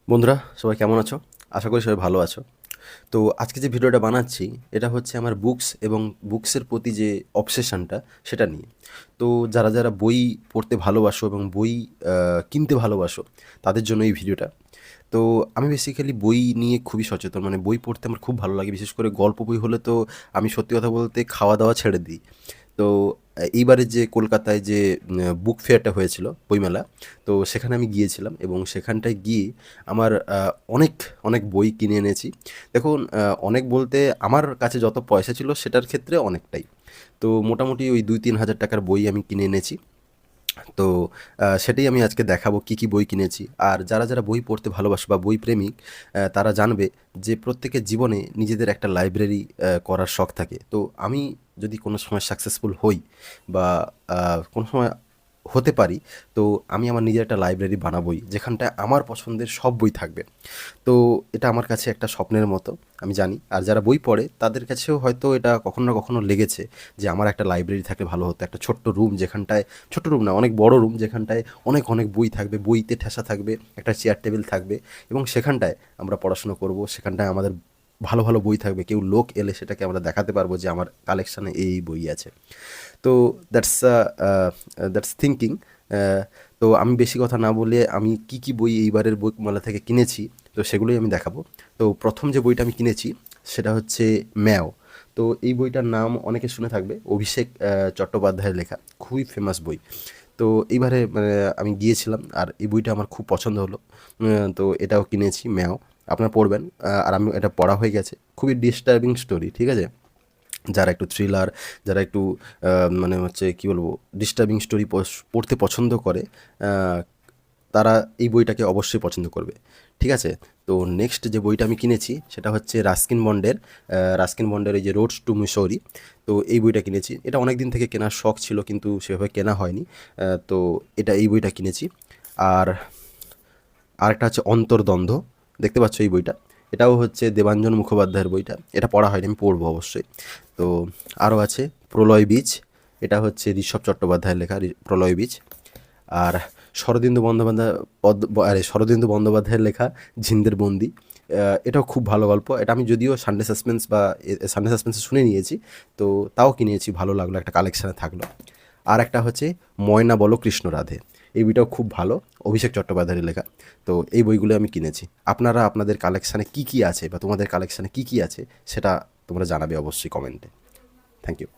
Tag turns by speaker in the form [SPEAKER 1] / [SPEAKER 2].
[SPEAKER 1] বন্ধুরা, সবাই কেমন আছো? আশা করি সবাই ভালো আছো। তো আজকে যে ভিডিওটা বানাচ্ছি এটা হচ্ছে আমার বুকস এবং বুকসের প্রতি যে অবসেশনটা সেটা নিয়ে। তো যারা বই পড়তে ভালোবাসো এবং বই কিনতে ভালোবাসো তাদের জন্য এই ভিডিওটা। তো আমি বেসিক্যালি বই নিয়ে খুবই সচেতন, মানে বই পড়তে আমার খুব ভালো লাগে। বিশেষ করে গল্প বই হলে তো আমি সত্যি কথা বলতে খাওয়া-দাওয়া ছেড়ে দিই। তো এইবারে যে কলকাতায় যে বুক ফেয়ারটা হয়েছিল, বইমেলা, তো সেখানে আমি গিয়েছিলাম এবং সেখানটায় গিয়ে আমার অনেক, অনেক বই কিনে এনেছি। দেখুন, অনেক বলতে আমার কাছে যত পয়সা ছিল সেটার ক্ষেত্রে অনেকটাই। তো মোটামুটি ওই ২-৩ হাজার টাকার বই আমি কিনে এনেছি। তো সেটাই আমি আজকে দেখাবো কী, কী বই কিনেছি। আর যারা বই পড়তে ভালোবাসে বা বই প্রেমিক, তারা জানবে যে প্রত্যেকের জীবনে নিজেদের একটা লাইব্রেরি করার শখ থাকে। তো আমি যদি কোনো সময় সাকসেসফুল হই বা কোনো সময় হতে পারি, তো আমি আমার নিজের একটা লাইব্রেরি বানাবোই, যেখানটায় আমার পছন্দের সব বই থাকবে। তো এটা আমার কাছে একটা স্বপ্নের মতো, আমি জানি। আর যারা বই পড়ে তাদের কাছেও হয়তো এটা কখনো না কখনো লেগেছে যে আমার একটা লাইব্রেরি থাকলে ভালো হতো। একটা ছোট্ট রুম যেখানটায়, ছোট্ট রুম না, অনেক বড় রুম যেখানটায় অনেক, অনেক বই থাকবে, বইতে ঠেসা থাকবে, একটা চেয়ার টেবিল থাকবে এবং সেখানটায় আমরা পড়াশুনো করব। সেখানটায় আমাদের ভালো, ভালো বই থাকবে। কেউ লোক এলে সেটাকে আমরা দেখাতে পারবো যে আমার কালেকশানে এই বই আছে। তো দ্যাটস দ্যাটস থিংকিং। তো আমি বেশি কথা না বলে আমি কি, কি বই এইবারের বইমেলা থেকে কিনেছি, তো সেগুলোই আমি দেখাবো। তো ১ম যে বইটা আমি কিনেছি সেটা হচ্ছে 'ম্যাও'। তো এই বইটার নাম অনেকে শুনে থাকবে, অভিষেক চট্টোপাধ্যায়ের লেখা। খুবই ফেমাস বই। তো এইবারে মানে আমি গিয়েছিলাম আর এই বইটা আমার খুব পছন্দ হলো। তো এটাও কিনেছি 'ম্যাও'। আপনারা পড়বেন। আর আমি এটা পড়া হয়ে গেছে। খুবই ডিস্টার্বিং স্টোরি, ঠিক আছে? যারা একটু থ্রিলার, যারা একটু মানে হচ্ছে কী বলবো, ডিস্টার্বিং স্টোরি পড়তে পছন্দ করে, আ তারা এই বইটাকে অবশ্যই পছন্দ করবে। ঠিক আছে? তো নেক্সট যে বইটা আমি কিনেছি সেটা হচ্ছে রাস্কিন বন্ডের এই যে 'রোডস টু মিসৌরি'। তো এই বইটা কিনেছি। এটা অনেক দিন থেকে কেনার শখ ছিল কিন্তু সেভাবে কেনা হয়নি। তো এই বইটা কিনেছি। আর আরেকটা হচ্ছে 'অন্তর্দ্বন্দ্ব'। দেখতে পাচ্ছ এই বইটা? এটাও হচ্ছে দেবাঞ্জন মুখোপাধ্যায়ের বইটা। এটা পড়া হয়নি, আমি পড়বো অবশ্যই। তো আরও আছে 'প্রলয় বীজ'। এটা হচ্ছে ঋষভ চট্টোপাধ্যায়ের লেখা 'প্রলয় বীজ'। আর শরদিন্দু বন্দ্যোপাধ্যায়ের লেখা 'ঝিন্দের বন্দি'। এটাও খুব ভালো গল্প। এটা আমি যদিও সানডে সাসপেন্সে শুনে নিয়েছি। তো তাও কিনেছি, ভালো লাগলো, একটা কালেকশানে থাকলো। আর একটা হচ্ছে 'ময়না বলো কৃষ্ণ রাধে'। এই বইটাও খুব ভালো, অভিষেক চট্টোপাধ্যায়ের লেখা। তো এই বইগুলো আমি কিনেছি। আপনারা আপনাদের কালেকশানে কী, কী আছে বা তোমাদের কালেকশানে কী, কী আছে সেটা তোমরা জানাবে অবশ্যই কমেন্টে। Thank you.